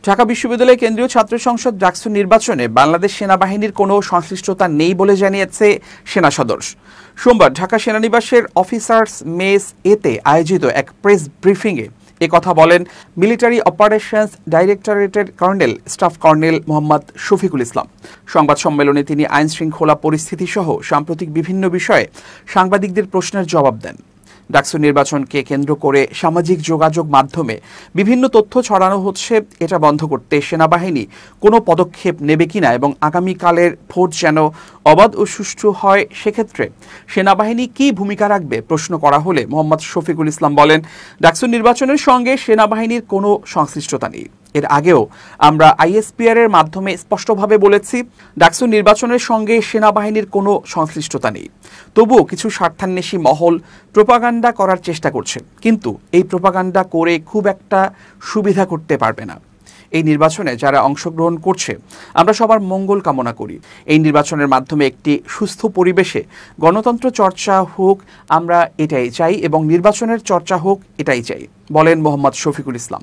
ঢাকা বিশ্ববিদ্যালয় কেন্দ্রীয় ছাত্র সংসদ ডাকসু নির্বাচনে বাংলাদেশ সেনাবাহিনীর কোনো সংশ্লিষ্টতা নেই বলে জানিয়েছে সেনা সদর। সোমবার ঢাকা সেনানিবাসের অফিসার্স মেস এতে আয়োজিত এক প্রেস ব্রিফিংয়ে কথা বলেন মিলিটারি অপারেশনস ডাইরেক্টরেটের colonel staff colonel Mohammad Shafiqul Islam. সংবাদ সম্মেলনে তিনি আইন শৃঙ্খলা পরিস্থিতি সহ সাম্প্রতিক বিভিন্ন বিষয়ে সাংবাদিকদের প্রশ্নের জবাব দেন। ডাকসু নির্বাচনকে কেন্দ্র করে সামাজিক যোগাযোগ মাধ্যমে বিভিন্ন তথ্য ছড়ানো হচ্ছে, এটা বন্ধ করতে সেনাবাহিনী কোনো পদক্ষেপ নেবে কিনা এবং আগামীকালের ভোট যেন অবাধ ও সুষ্ঠু হয় সেক্ষেত্রে সেনাবাহিনী কী ভূমিকা রাখবে প্রশ্ন করা হলে মোহাম্মদ শফিকুল ইসলাম বলেন, ডাকসু নির্বাচনের সঙ্গে সেনাবাহিনীর কোনো সংশ্লিষ্টতা নেই। এর আগেও আমরা আইএসপিআর এর মাধ্যমে স্পষ্টভাবে বলেছি, ডাকসু নির্বাচনের সঙ্গে সেনাবাহিনীর কোনো সংশ্লিষ্টতা নেই। তবুও কিছু স্বার্থান্বেষী মহল প্রোপাগান্ডা করার চেষ্টা করছে, কিন্তু এই প্রোপাগান্ডা করে খুব একটা সুবিধা করতে পারবে না। এই নির্বাচনে যারা অংশগ্রহণ করছে আমরা সবার মঙ্গল কামনা করি। এই নির্বাচনের মাধ্যমে একটি সুস্থ পরিবেশে গণতন্ত্র চর্চা হোক, আমরা এটাই চাই এবং নির্বাচনের চর্চা হোক, এটাই চাই, বলেন মোহাম্মদ শফিকুল ইসলাম।